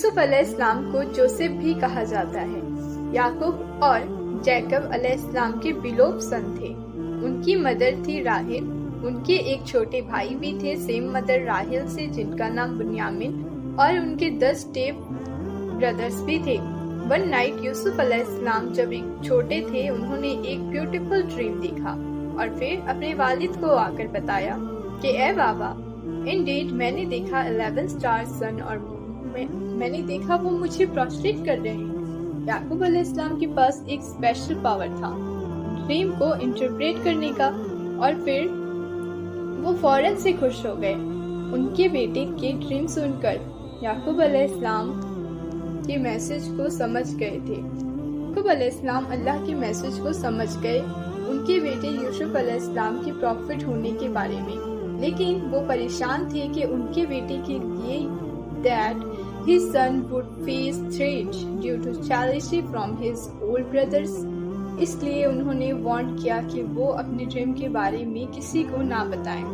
یوسف علیہ السلام کو جوسف بھی کہا جاتا ہے۔ یعقوب اور جیکب علیہ السلام کے بیلوف سن تھے۔ ان کی مدر تھی راحل۔ ان کے ایک چھوٹے بھائی بھی تھے سیم مدر راحل سے، جن کا نام بنیامین، اور ان کے 10 بردرز بھی تھے۔ ون نائٹ یوسف علیہ السلام جب ایک چھوٹے تھے، انہوں نے ایک بیوٹیفل ڈریم دیکھا اور پھر اپنے والد کو آ کر بتایا کہ اے بابا، انڈیڈ میں نے دیکھا 11 اسٹار سن اور میں نے دیکھا وہ مجھے پروسٹریٹ کر رہے ہیں۔ یعقوب علیہ السلام کے پاس ایک اسپیشل پاور تھا ڈریم کو انٹرپریٹ کرنے کا، اور پھر وہ فوراً سے خوش ہو گئے۔ ان کے بیٹے کے ڈریم سن کر یعقوب علیہ السلام کے میسج کو سمجھ گئے تھے۔ یعقوب علیہ السلام اللہ کے میسج کو سمجھ گئے ان کے بیٹے یوسف علیہ السلام کے پروفٹ ہونے کے بارے میں، لیکن وہ پریشان تھے کہ ان کے بیٹے کے لیے that his son would face threat due to jealousy from his old brothers۔ اس لیے انہوں نے وارن کیا کہ وہ اپنے ڈریم کے بارے میں کسی کو نہ بتائیں۔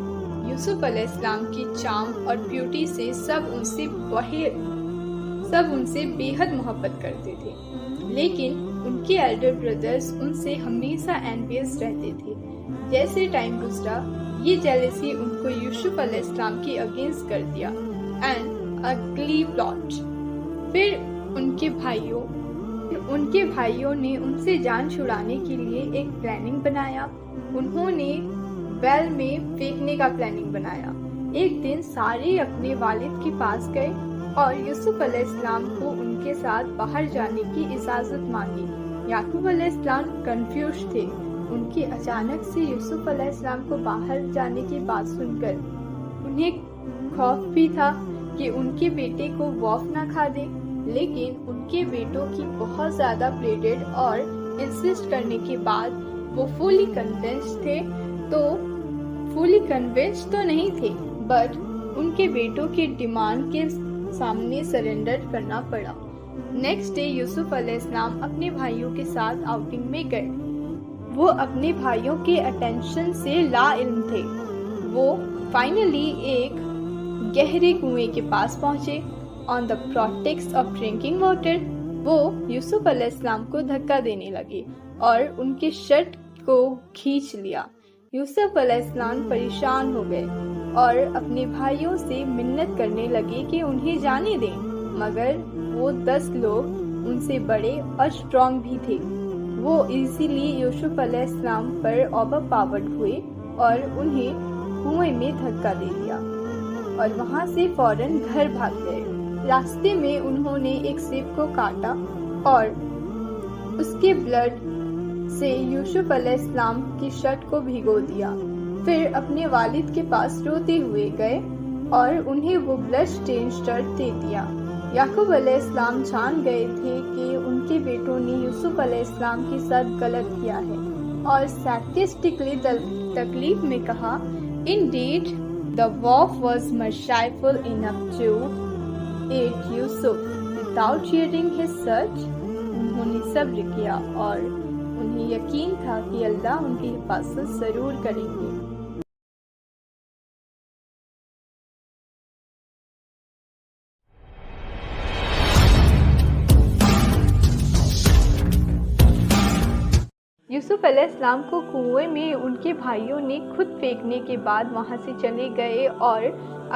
یوسف علیہ السلام کی چارم اور بیوٹی سے سب ان سے بے حد محبت کرتے تھے، لیکن ان کے ایلڈر بردرز ان سے ہمیشہ انویس رہتے تھے۔ جیسے ٹائم گزرا، یہ جیلسی ان کو یوسف علیہ السلام کے اگینسٹ کر دیا اینڈ اگلی پلاٹ۔ پھر ان کے بھائیوں نے ان سے جان چھڑانے کے لیے ایک پلاننگ بنایا۔ انہوں نے ویل میں پھینکنے کا پلاننگ بنایا۔ ایک دن سارے اپنے والد کے پاس گئے اور یوسف علیہ السلام کو ان کے ساتھ باہر جانے کی اجازت مانگی۔ یعقوب علیہ السلام کنفیوز تھے۔ ان کے اچانک سے یوسف علیہ السلام کو باہر جانے کی بات سن کر انہیں خوف بھی تھا کہ ان کے بیٹے کو وولف نہ کھا دے، لیکن ان کے بیٹوں کی بہت زیادہ پلیڈڈ اور انسسٹ کرنے کے بعد وہ فلی کنونسڈ تو نہیں تھے، بٹ ان کے بیٹوں کے ڈیمانڈ کے سامنے سرنڈر کرنا پڑا۔ نیکسٹ ڈے یوسف علیہ السلام اپنے بھائیوں کے ساتھ آؤٹنگ میں گئے۔ وہ اپنے بھائیوں کے اٹینشن سے لا علم تھے۔ وہ فائنلی ایک گہرے کنویں کے پاس پہنچے۔ آن دا پروٹیکس آف ڈرنکنگ واٹر، وہ یوسف علیہ السلام کو دھکا دینے لگے اور ان کے شرٹ کو کھینچ لیا۔ یوسف علیہ السلام پریشان ہو گئے اور اپنے بھائیوں سے منت کرنے لگے کہ انہیں جانے دیں، مگر وہ 10 لوگ ان سے بڑے اور اسٹرانگ بھی تھے۔ وہ ایزیلی یوسف علیہ السلام پر اوور پاورڈ ہوئے اور انہیں کنویں میں دھکا دے دیا اور وہاں سے فوراً گھر بھاگ گئے۔ راستے میں انہوں نے ایک سیب کو کاٹا اور اس کے بلڈ سے یوسف علیہ السلام کی شرٹ کو بھگو دیا۔ پھر اپنے والد کے پاس روتے ہوئے گئے اور انہیں وہ بلڈ سٹین شرٹ دے دیا۔ یعقوب علیہ السلام جان گئے تھے کہ ان کے بیٹوں نے یوسف علیہ السلام کے ساتھ غلط کیا ہے، اور سارکسٹکلی تکلیف میں کہا، Indeed, the wolf was merciful enough to eat Yusuf without tearing his shirt۔ انہوں نے صبر کیا اور انہیں یقین تھا کہ اللہ ان کی حفاظت ضرور کریں گے۔ یوسف علیہ السلام کو کنویں میں ان کے بھائیوں نے خود پھینکنے کے بعد وہاں سے چلے گئے اور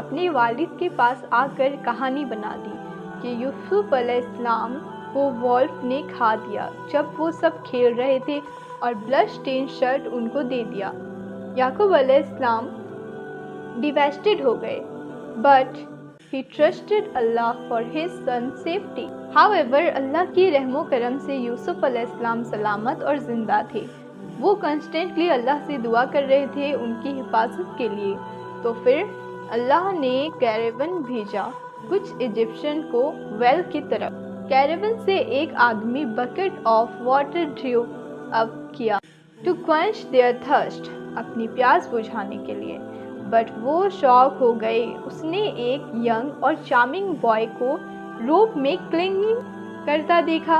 اپنے والد کے پاس آ کر کہانی بنا دی کہ یوسف علیہ السلام کو وولف نے کھا دیا جب وہ سب کھیل رہے تھے، اور بلڈ سٹین شرٹ ان کو دے دیا۔ یعقوب علیہ السلام ڈیواسٹیڈ ہو گئے، but he trusted Allah for his son's safety۔ However, اللہ کی رحم و کرم سے یوسف علیہ السلام سلامت اور زندہ تھے۔ وہ کنسٹنٹلی اللہ سے دعا کر رہے تھے ان کی حفاظت کے لیے۔ تو پھر اللہ نے کیریون بھیجا کچھ ایجپشن کو ویل کی طرف۔ کیریون سے ایک آدمی بکٹ آف واٹر ڈریو اپ کیا ٹو quench their thirst، اپنی پیاس بجھانے کے لیے، بٹ وہ شاک ہو گئے۔ اس نے ایک ینگ اور چارمنگ بوائے کو روپ میں کلنگنگ کرتا دیکھا۔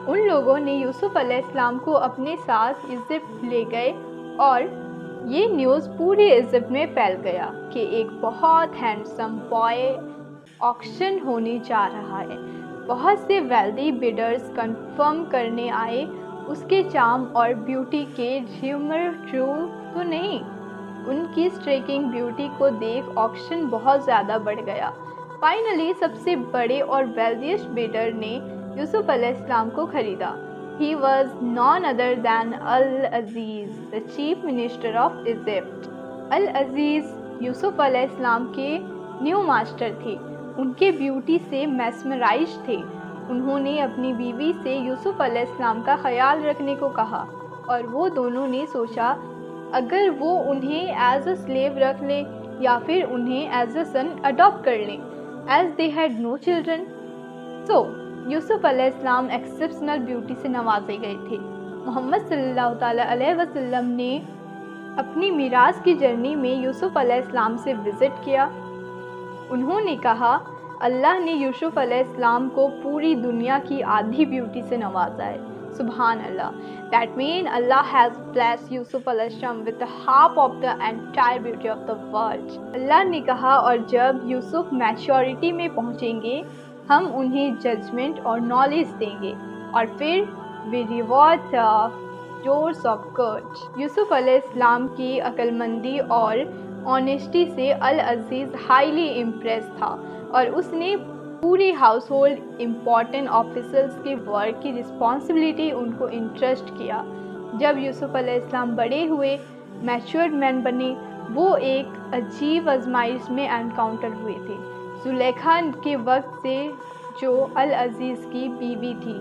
ان لوگوں نے یوسف علیہ السلام کو اپنے ساتھ ایجپٹ لے گئے اور یہ نیوز پورے ایجپٹ میں پھیل گیا کہ ایک بہت ہینڈسم بوائے آکشن ہونے جا رہا ہے۔ بہت سے ویلدی بیڈرز کنفرم کرنے آئے اس کے چارم اور بیوٹی کے ریومر ٹرو تو نہیں۔ ان کی اسٹریکنگ بیوٹی کو دیکھ آکشن بہت زیادہ بڑھ گیا۔ فائنلی سب سے بڑے اور ویلدیسٹ بیڈر نے یوسف علیہ السلام کو خریدا۔ He was none other than Al-Aziz, the chief minister of Egypt. العزیز یوسف علیہ السلام کے نیو ماسٹر تھے۔ ان کے بیوٹی سے میسمرائز تھے۔ انہوں نے اپنی بیوی سے یوسف علیہ السلام کا خیال رکھنے کو کہا اور وہ دونوں نے سوچا اگر وہ انہیں ایز اے سلیو رکھ لیں یا پھر انہیں ایز اے سن اڈاپٹ کر لیں، as they had no children. So Yusuf علیہ السلام ایکسپشنل بیوٹی سے نوازے گئے تھے۔ محمد صلی اللہ تعالیٰ علیہ وسلم نے اپنی میراث کی جرنی میں یوسف علیہ السلام سے وزٹ کیا۔ انہوں نے کہا اللہ نے یوسف علیہ السلام کو پوری دنیا کی آدھی بیوٹی سے نوازا ہے۔ سبحان اللہ. That means Allah has blessed Yusuf علیہ السلام with the half of the entire beauty of the world. اللہ نے کہا اور جب یوسف میچورٹی میں پہنچیں گے ہم انہیں ججمنٹ اور نالج دیں گے اور پھر we reward the doors of good. یوسف علیہ السلام کی عقل مندی اور آنیسٹی سے العزیز ہائیلی امپریس تھا اور اس نے پوری ہاؤس ہولڈ امپورٹنٹ آفیسرز کے ورک کی رسپانسبلٹی ان کو انٹرسٹ کیا۔ جب یوسف علیہ السلام بڑے ہوئے، میچورڈ مین بنے، وہ ایک عجیب آزمائش میں انکاؤنٹر ہوئے تھے، زلیخا کے وقت سے جو العزیز کی بیوی تھی۔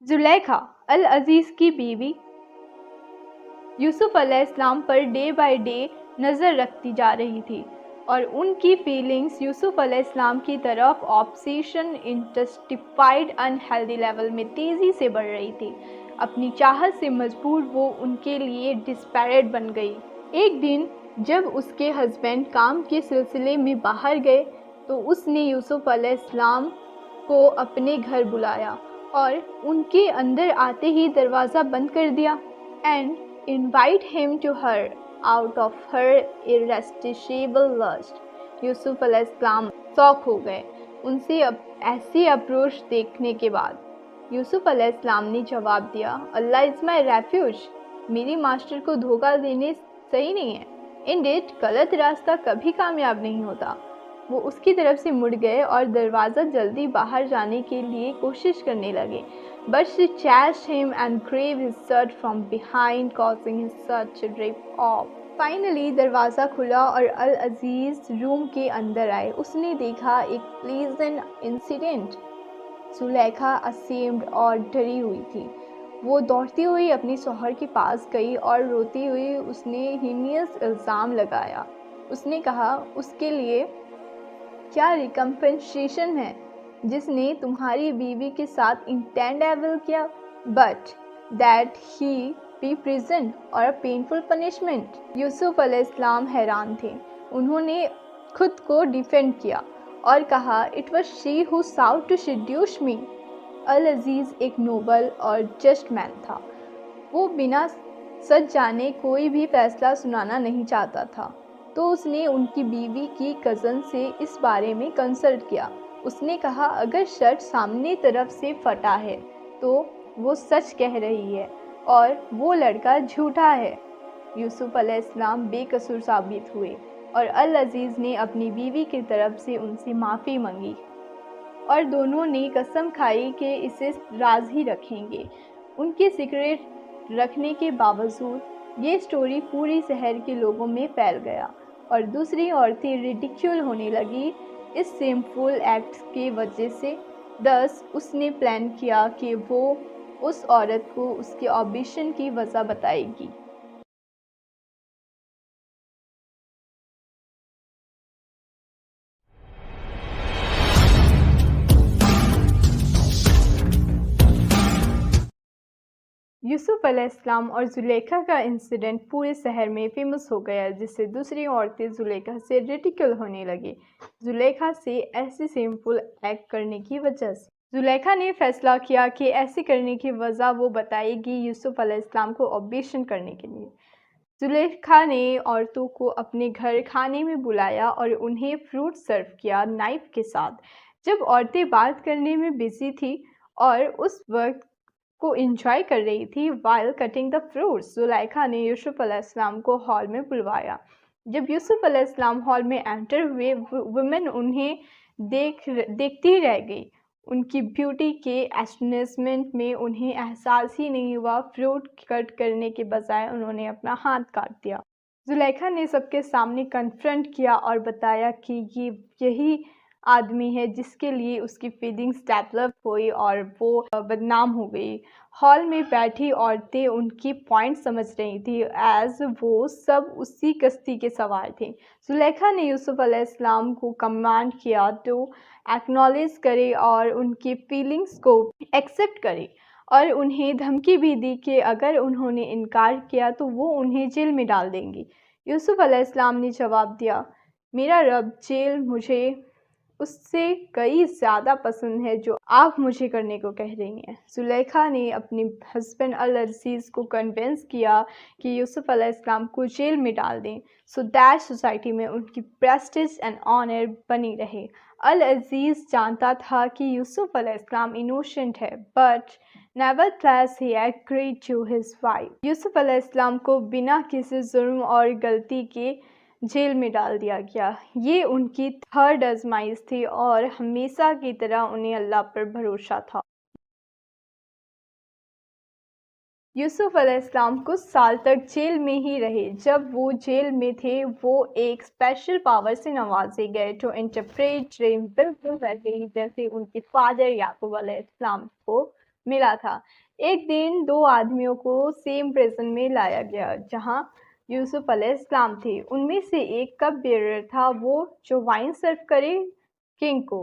زلیخا العزیز کی بیوی یوسف علیہ السلام پر ڈے بائی ڈے نظر رکھتی جا رہی تھی اور ان کی فیلنگز یوسف علیہ السلام کی طرف آبسیشن انٹینسیفائڈ انہیلدی لیول میں تیزی سے بڑھ رہی تھی۔ اپنی چاہت سے مجبور وہ ان کے لیے ڈسپیریٹ بن گئی۔ ایک دن جب اس کے ہسبینڈ کام کے سلسلے میں باہر گئے تو اس نے یوسف علیہ السلام کو اپنے گھر بلایا اور ان کے اندر آتے ہی دروازہ بند کر دیا and invite him to her out of her irresistible lust. Yusuf علیہ السلام شوق ہو گئے ان سے ایسی اپروچ دیکھنے کے بعد۔ یوسف علیہ السلام نے جواب دیا اللہ از مائی ریفیوج. میری ماسٹر کو دھوکہ دینے صحیح نہیں ہے. انڈیڈ غلط راستہ کبھی کامیاب نہیں ہوتا۔ وہ اس کی طرف سے مڑ گئے اور دروازہ جلدی باہر جانے کے لیے کوشش کرنے لگے but she chased him and grabbed his shirt from behind causing his shirt to rip off. Finally دروازہ کھلا اور العزیز روم کے اندر آئے۔ اس نے دیکھا ایک pleasant incident. زلیخا ashamed اور ڈری ہوئی تھی۔ وہ دوڑتی ہوئی اپنی شوہر کے پاس گئی اور روتی ہوئی اس نے heinous الزام لگایا۔ اس نے کہا اس کے لیے کیا ریکمپنسیشن ہے جس نے تمہاری بیوی کے ساتھ انٹینڈ ایول کیا but that he be present اور پینفل پنشمنٹ۔ یوسف علیہ السلام حیران تھے۔ انہوں نے خود کو ڈیفینڈ کیا اور کہا it was she who sought to seduce me. العزیز ایک نوبل اور جسٹ مین تھا۔ وہ بنا سچ جانے کوئی بھی فیصلہ سنانا نہیں چاہتا تھا، تو اس نے ان کی بیوی کی کزن سے اس بارے میں کنسلٹ کیا۔ اس نے کہا اگر شرٹ سامنے طرف سے پھٹا ہے تو وہ سچ کہہ رہی ہے اور وہ لڑکا جھوٹا ہے۔ یوسف علیہ السلام بے قصور ثابت ہوئے اور العزیز نے اپنی بیوی کی طرف سے ان سے معافی مانگی اور دونوں نے قسم کھائی کہ اسے راز ہی رکھیں گے۔ ان کے سیکرٹ رکھنے کے باوجود یہ سٹوری پوری شہر کے لوگوں میں پھیل گیا اور دوسری عورتیں ریڈیکیول ہونے لگی اس سیمفل ایکٹ کی وجہ سے۔ thus اس نے پلان کیا کہ وہ اس عورت کو اس کے آبیشن کی وجہ بتائے گی۔ یوسف علیہ السلام اور زلیخا کا انسیڈنٹ پورے شہر میں فیمس ہو گیا جس سے دوسری عورتیں زلیخا سے ریڈیکل ہونے لگے۔ زلیخا سے ایسی سیمفل ایکٹ کرنے کی وجہ سے زلیخا نے فیصلہ کیا کہ ایسے کرنے کی وجہ وہ بتائے گی یوسف علیہ السلام کو آبجیکشن کرنے کے لیے۔ زلیخا نے عورتوں کو اپنے گھر کھانے میں بلایا اور انہیں فروٹ سرو کیا نائف کے ساتھ۔ جب عورتیں بات کرنے میں بزی تھیں اور اس وقت کو انجوائے کر رہی تھی while cutting the fruits، Zulaikha نے یوسف علیہ السلام کو ہال میں بلوایا۔ جب یوسف علیہ السلام ہال میں انٹر ہوئے، ویمن انہیں دیکھتی رہ گئی۔ ان کی بیوٹی کے اسٹینسمنٹ میں انہیں احساس ہی نہیں ہوا۔ فروٹ کٹ کرنے کے بجائے انہوں نے اپنا ہاتھ کاٹ دیا۔ زلیخا نے سب کے سامنے کنفرنٹ کیا اور بتایا کہ یہ یہی آدمی ہے جس کے لیے اس کی فیلنگز ڈیولپ ہوئی اور وہ بدنام ہو گئی۔ ہال میں بیٹھی عورتیں ان کی پوائنٹ سمجھ رہی تھیں ایز وہ سب اسی کشتی کے سوار تھے۔ زلیخا نے یوسف علیہ السلام کو کمانڈ کیا تو ایکنالج کرے اور ان کی فیلنگز کو ایکسیپٹ کرے، اور انہیں دھمکی بھی دی کہ اگر انہوں نے انکار کیا تو وہ انہیں جیل میں ڈال دیں گی۔ یوسف علیہ السلام نے جواب دیا، میرا رب جیل مجھے اس سے کئی زیادہ پسند ہے جو آپ مجھے کرنے کو کہہ رہی ہیں۔ زلیخا نے اپنے ہسبینڈ العزیز کو کنونس کیا کہ یوسف علیہ السلام کو جیل میں ڈال دیں سو دیٹ سوسائٹی میں ان کی پریسٹیج اینڈ آنر بنی رہے۔ العزیز جانتا تھا کہ یوسف علیہ السلام انوسنٹ ہے، but nevertheless he agreed to his wife۔ یوسف علیہ السلام کو بنا کسی جرم اور غلطی کے جیل میں ڈال دیا گیا۔ یہ ان کی تھرڈ آزمائش تھی اور ہمیشہ کی طرح انہیں اللہ پر بھروسہ تھا۔ یوسف علیہ السلام کچھ سال تک جیل میں ہی رہے۔ جب وہ جیل میں تھے وہ ایک اسپیشل پاور سے نوازے گئے ٹو انٹرپریٹ ڈریم، بالکل ویسے ہی جیسے ان کے فادر یعقوب علیہ السلام کو ملا تھا۔ ایک دن دو آدمیوں کو سیم پریزن میں لایا گیا جہاں یوسف علیہ السلام تھے۔ ان میں سے ایک کپ بیئرر تھا، وہ جو وائن سرو کرے کنگ کو،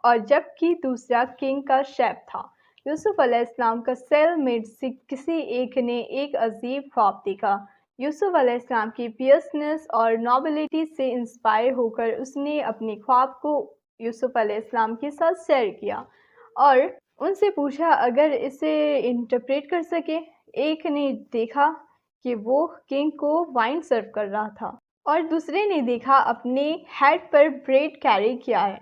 اور جبکہ دوسرا کنگ کا شیف تھا۔ یوسف علیہ السلام کا سیل میٹ سے کسی ایک نے ایک عجیب خواب دیکھا۔ یوسف علیہ السلام کی پیئرسنس اور نوبلٹی سے انسپائر ہو کر اس نے اپنے خواب کو یوسف علیہ السلام کے ساتھ شیئر کیا اور ان سے پوچھا اگر اسے انٹرپریٹ کر سکے۔ ایک نے دیکھا کہ وہ کنگ کو وائن سرو کر رہا تھا اور دوسرے نے دیکھا اپنے ہیڈ پر بریڈ کیری کیا ہے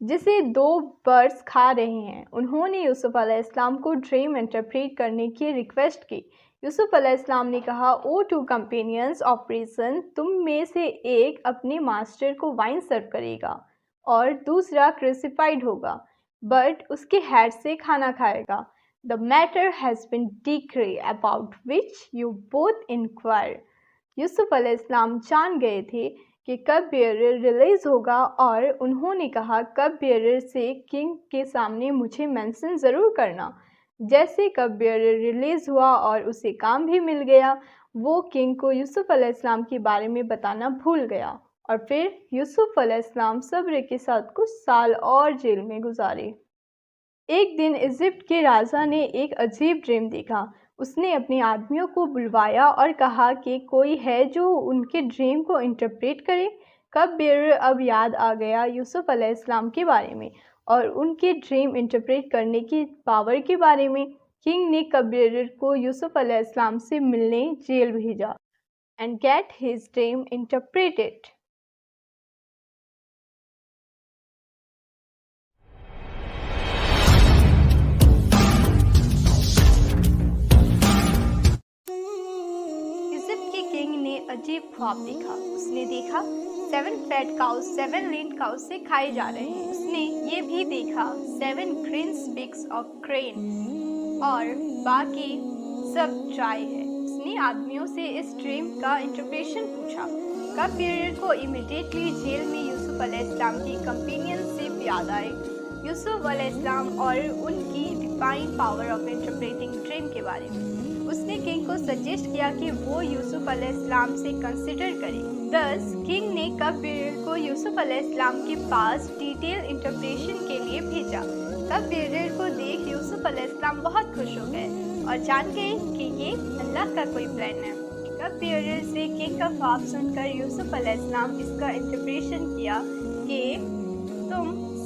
جسے دو برڈز کھا رہے ہیں۔ انہوں نے یوسف علیہ السلام کو ڈریم انٹرپریٹ کرنے کی ریکویسٹ کی۔ یوسف علیہ السلام نے کہا، او ٹو کمپینینز آف پریزن، تم میں سے ایک اپنے ماسٹر کو وائن سرو کرے گا اور دوسرا کروسیفائڈ ہوگا، بٹ اس کے ہیڈ سے کھانا کھائے گا۔ The matter has been decreed about which you both inquire۔ یوسف علیہ السلام جان گئے تھے کہ کپ بیئرر ریلیز ہوگا اور انہوں نے کہا کپ بیئرر سے کنگ کے سامنے مجھے مینشن ضرور کرنا۔ جیسے کپ بیئرر ریلیز ہوا اور اسے کام بھی مل گیا، وہ کنگ کو یوسف علیہ السلام کے بارے میں بتانا بھول گیا اور پھر یوسف علیہ السلام صبر کے ساتھ کچھ سال اور جیل میں گزارے۔ ایک دن ایجپٹ کے راجا نے ایک عجیب ڈریم دیکھا۔ اس نے اپنے آدمیوں کو بلوایا اور کہا کہ کوئی ہے جو ان کے ڈریم کو انٹرپریٹ کرے۔ کپ بیئرر اب یاد آ گیا یوسف علیہ السلام کے بارے میں اور ان کے ڈریم انٹرپریٹ کرنے کی پاور کے بارے میں۔ کنگ نے کپ بیئرر کو یوسف علیہ السلام سے ملنے جیل بھیجا and get his dream interpreted. عجیب خواب دیکھا۔ اس نے دیکھا 7 فیٹ کاؤز 7 لین کاؤز سے کھائے جا رہے ہیں۔ اس نے یہ بھی دیکھا 7 گرین اسپکس آف گرین اور باقی سب ڈرائی ہے۔ اس نے آدمیوں سے اس ڈریم کا انٹرپریشن پوچھا۔ کپ بیئرر کو امیڈیٹلی جیل میں یوسف علیہ السلام کی کمپینین سے یاد آئے یوسف علیہ السلام اور ان کی divine power of interpreting dream کے بارے میں۔ اس نے کنگ کو سجیسٹ کیا کہ وہ یوسف علیہ السلام سے کنسیڈر کرے۔ thus کنگ نے کپ بیئرر کو یوسف علیہ السلام کے پاس ڈیٹیل انٹرپریشن کے لیے بھیجا۔ کپ بیئرر کو دیکھ یوسف علیہ السلام بہت خوش ہو گئے اور جان گئے کہ یہ اللہ کا کوئی پلان ہے۔ کپ بیئرر سے کنگ کا خواب سن کر یوسف علیہ السلام اس کا انٹرپریشن کیا کہ تم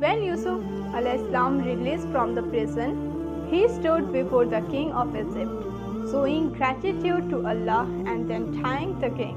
When Yusuf alayhi released from the prison, he stood before the king of Egypt, showing gratitude to Allah and then thanked the king.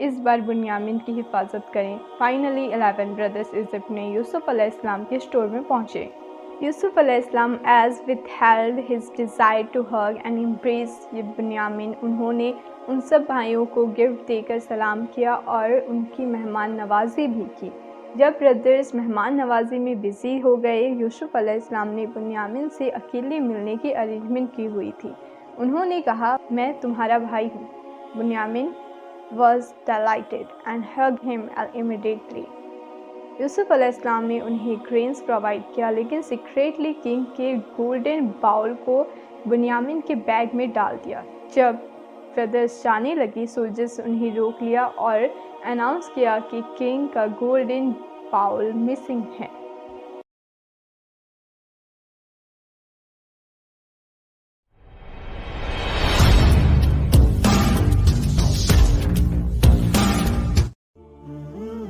اس بار بنیامین کی حفاظت کریں۔ فائنلی 11 بردرز ایجپٹ میں یوسف علیہ السلام کے اسٹور میں پہنچے۔ یوسف علیہ السلام as withheld his desire to hug and embrace Binyamin, انہوں نے ان سب بھائیوں کو گفٹ دے کر سلام کیا اور ان کی مہمان نوازی بھی کی۔ جب بردرز مہمان نوازی میں بزی ہو گئے، یوسف علیہ السلام نے بنیامین سے اکیلے ملنے کی ارینجمنٹ کی ہوئی تھی۔ انہوں نے کہا، میں تمہارا بھائی ہوں۔ Binyamin was delighted and hugged him immediately۔ یوسف علیہ السلام نے انہیں گرینز پرووائڈ کیا، لیکن سیکریٹلی کنگ کے گولڈن باؤل کو بنیامین کے بیگ میں ڈال دیا۔ جب بردرز جانے لگی، سولجرز انہیں روک لیا اور اناؤنس کیا کہ کنگ کا گولڈن باؤل مسنگ ہے۔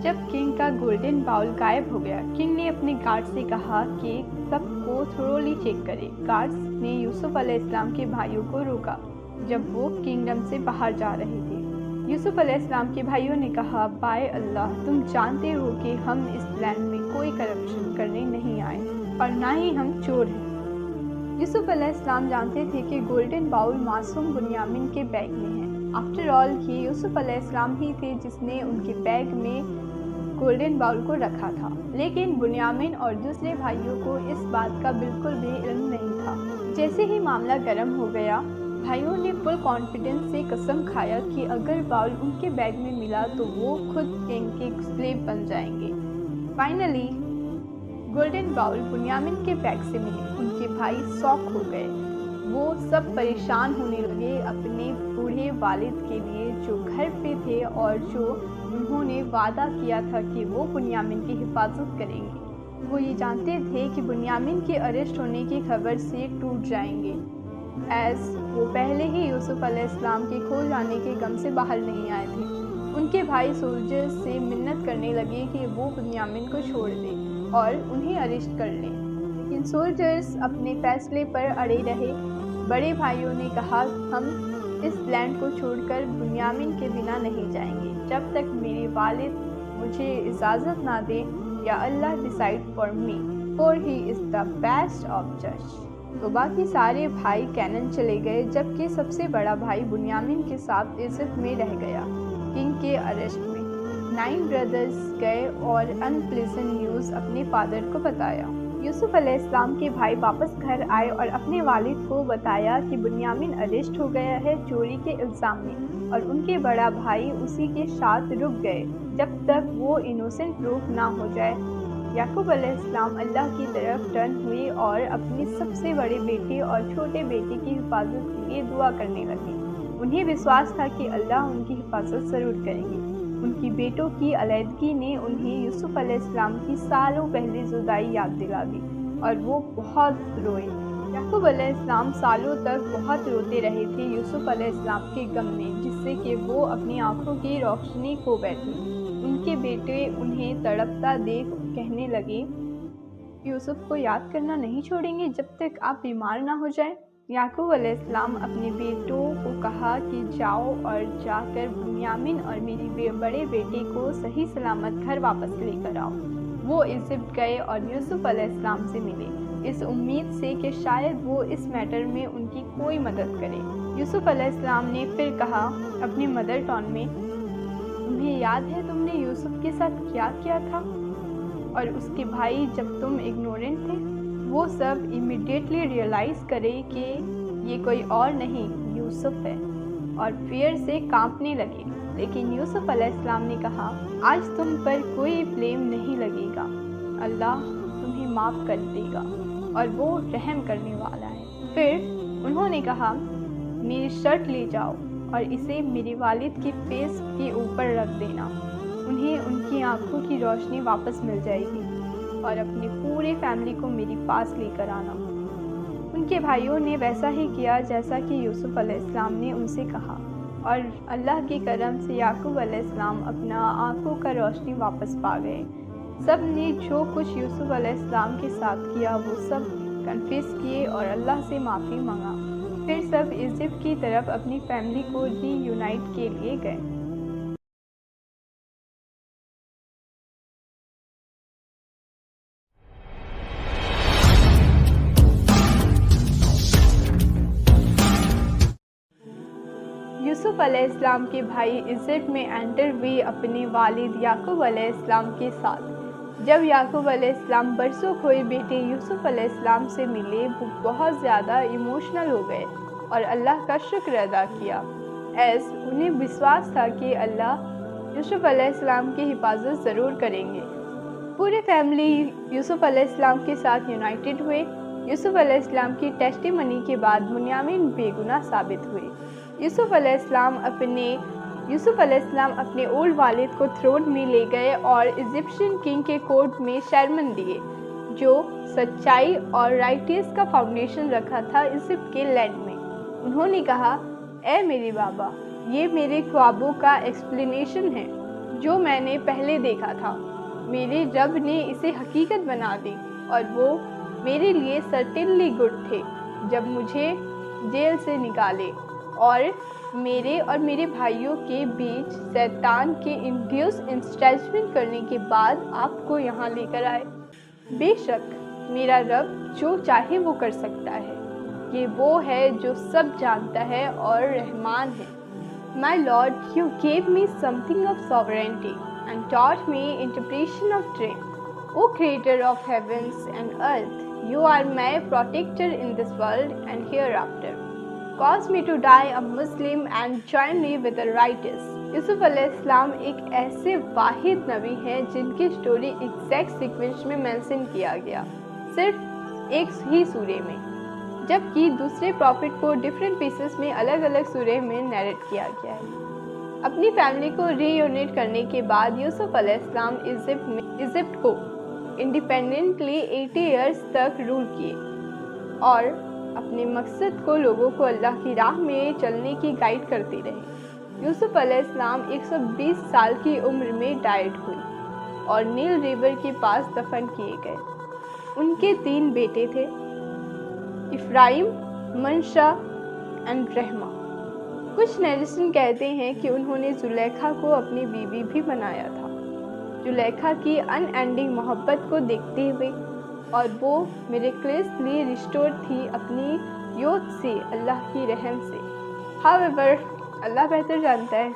جب کنگ کا گولڈن باؤل غائب ہو گیا، کنگ نے اپنے گارڈ سے کہا کہ سب کو تھرولی چیک کرے۔ گارڈز نے یوسف علیہ السلام کے بھائیوں کو روکا جب وہ کنگڈم سے باہر جا رہے تھے۔ یوسف علیہ السلام کے بھائیوں نے کہا، بائے اللہ، تم جانتے ہو کہ ہم اس لینڈ میں کوئی کرپشن کرنے نہیں آئے اور نہ ہی ہم چور ہیں۔ یوسف علیہ السلام جانتے تھے کہ گولڈن باؤل معصوم بنیامین کے بیگ میں ہے۔ آفٹر آل یہ یوسف علیہ السلام ہی تھے جس نے ان کے بیگ میں گولڈن باؤل کو رکھا تھا، لیکن بنیامین اور دوسرے بھائیوں کو اس بات کا بالکل بھی علم نہیں تھا۔ جیسے ہی معاملہ گرم ہو گیا، بھائیوں نے فل کانفیڈنس سے قسم کھایا کہ اگر باؤل ان کے بیگ میں ملا تو وہ خود کنگ کے سلیو بن جائیں گے۔ فائنلی گولڈن باؤل بنیامین کے بیگ سے ملے۔ ان کے بھائی شاک ہو گئے۔ وہ سب پریشان ہونے لگے اپنے بوڑھے والد کے لیے جو گھر پہ تھے اور جو انہوں نے وعدہ کیا تھا کہ وہ بنیامین کی حفاظت کریں گے۔ وہ یہ جانتے تھے کہ بنیامین کے اریسٹ ہونے کی خبر سے ٹوٹ جائیں گے، ایز وہ پہلے ہی یوسف علیہ السلام کے کھو جانے کے غم سے باہر نہیں آئے تھے۔ ان کے بھائی سولجرز سے منت کرنے لگے کہ وہ بنیامین کو چھوڑ دیں اور انہیں اریسٹ کر لیں، لیکن سولجرز اپنے فیصلے پر اڑے رہے۔ بڑے بھائیوں نے کہا، ہم اس لینڈ کو چھوڑ کر بنیامین کے بنا نہیں جائیں گے جب تک میرے والد مجھے اجازت نہ دیں، یا Allah decide for me for he is the best of جج۔ تو باقی سارے بھائی کینن چلے گئے، جبکہ سب سے بڑا بھائی بنیامین کے ساتھ ایجپٹ میں رہ گیا کنگ کے اریسٹ میں۔ 9 بردرز گئے اور انپلیزنٹ نیوز اپنے فادر کو بتایا۔ یوسف علیہ السلام کے بھائی واپس گھر آئے اور اپنے والد کو بتایا کہ بنیامین اریسٹ ہو گیا ہے چوری کے الزام میں، اور ان کے بڑا بھائی اسی کے ساتھ رک گئے جب تک وہ انوسنٹ پروف نہ ہو جائے۔ یعقوب علیہ السلام اللہ کی طرف ٹرن ہوئے اور اپنے سب سے بڑے بیٹے اور چھوٹے بیٹے کی حفاظت کے لیے دعا کرنے لگے۔ انہیں وشواس تھا کہ اللہ ان کی حفاظت ضرور کریں گے۔ ان کی بیٹوں کی علیحدگی نے انہیں یوسف علیہ السلام کی سالوں پہلے جدائی یاد دلا دی اور وہ بہت روئے۔ یعقوب علیہ السلام سالوں تک بہت روتے رہے تھے یوسف علیہ السلام کے غم میں، جس سے کہ وہ اپنی آنکھوں کی روشنی کھو بیٹھے۔ ان کے بیٹے انہیں تڑپتا دیکھ کہنے لگے، یوسف کو یاد کرنا نہیں چھوڑیں گے جب تک آپ بیمار نہ ہو جائیں۔ یعقوب علیہ السلام اپنے بیٹوں کو کہا کہ جاؤ اور جا کر بنیامین اور میری بڑے بیٹے کو صحیح سلامت گھر واپس لے کر آؤ۔ وہ ایجپٹ گئے اور یوسف علیہ السلام سے ملے، اس امید سے کہ شاید وہ اس میٹر میں ان کی کوئی مدد کرے۔ یوسف علیہ السلام نے پھر کہا اپنے مدر ٹون میں، تمہیں یاد ہے تم نے یوسف کے ساتھ کیا کیا تھا؟ اور اس کے بھائی جب تم اگنورنٹ تھے؟ وہ سب امیڈیٹلی ریئلائز کرے کہ یہ کوئی اور نہیں یوسف ہے اور فیئر سے کانپنے لگے۔ لیکن یوسف علیہ السلام نے کہا، آج تم پر کوئی بلیم نہیں لگے گا، اللہ تمہیں معاف کر دے گا اور وہ رحم کرنے والا ہے۔ پھر انہوں نے کہا، میری شرٹ لے جاؤ اور اسے میرے والد کے فیس کے اوپر رکھ دینا، انہیں ان کی آنکھوں کی روشنی واپس مل جائے گی، اور اپنے پورے فیملی کو میرے پاس لے کر آنا۔ ان کے بھائیوں نے ویسا ہی کیا جیسا کہ یوسف علیہ السلام نے ان سے کہا، اور اللہ کے کرم سے یعقوب علیہ السلام اپنا آنکھوں کا روشنی واپس پا گئے۔ سب نے جو کچھ یوسف علیہ السلام کے ساتھ کیا وہ سب کنفیس کیے اور اللہ سے معافی مانگا۔ پھر سب ایجپٹ کی طرف اپنی فیملی کو ری یونائٹ کے لیے گئے۔ یوسف علیہ السلام کے بھائی ایجپٹ میں انٹر ہوئے اپنے والد یعقوب علیہ السلام کے ساتھ۔ جب یعقوب علیہ السلام برسوں کھوئے بیٹے یوسف علیہ السلام سے ملے، وہ بہت زیادہ ایموشنل ہو گئے اور اللہ کا شکر ادا کیا، ایس انہیں وشواس تھا کہ اللہ یوسف علیہ السلام کی حفاظت ضرور کریں گے۔ پوری فیملی یوسف علیہ السلام کے ساتھ یونائٹڈ ہوئے۔ یوسف علیہ السلام کی ٹیسٹیمنی کے بعد بنیامین بے گناہ ثابت ہوئے۔ یوسف علیہ السلام اپنے اولڈ والد کو تھرون میں لے گئے اور ایجپشین کنگ کے کورٹ میں سرمن دیے، جو سچائی اور رائٹس کا فاؤنڈیشن رکھا تھا ایجپٹ کے لینڈ میں۔ انہوں نے کہا، اے میرے بابا، یہ میرے خوابوں کا ایکسپلینیشن ہے جو میں نے پہلے دیکھا تھا۔ میرے رب نے اسے حقیقت بنا دی اور وہ میرے لیے سرٹنلی گڈ تھے جب مجھے جیل سے نکالے اور میرے بھائیوں کے بیچ شیطان کے انڈیوس انسٹریٹمنٹ کرنے کے بعد آپ کو یہاں لے کر آئے۔ بے شک میرا رب جو چاہے وہ کر سکتا ہے، یہ وہ ہے جو سب جانتا ہے اور رحمان ہے۔ My Lord, you gave me something of sovereignty and taught me interpretation of dream. O Creator of heavens and earth, you are my protector in this world and hereafter. Cause me to die a Muslim and join me with the righteous. یوسف علیہ السلام ایک ایسے واحد نبی ہیں جن کی story exact sequence میں مینشن کیا گیا، صرف ایک ہی سورے میں، جبکہ دوسرے پروفٹ کو ڈیفرنٹ پیسز میں الگ الگ سورے میں نیریٹ کیا گیا ہے۔ اپنی فیملی کو ری یونٹ کرنے کے بعد یوسف علیہ السلام ایجپٹ کو انڈیپینڈنٹلی 80 ایئرز تک رول کیے اور اپنے مقصد کو لوگوں کو اللہ کی راہ میں چلنے کی گائیڈ کرتے رہے۔ یوسف علیہ السلام 120 سال کی عمر میں ڈائٹ ہوئی اور نیل ریور کے پاس دفن کیے گئے۔ ان کے 3 بیٹے تھے، افرایم، منشا اینڈ رحمہ۔ کچھ نیریشن کہتے ہیں کہ انہوں نے زلیخا کو اپنی بیوی بھی بنایا تھا، زلیخا کی ان اینڈنگ محبت کو دیکھتے ہوئے، اور وہ میریکلسلی ریسٹور تھی اپنی یوتھ سے اللہ کی رحم سے۔ However, اللہ بہتر جانتا ہے۔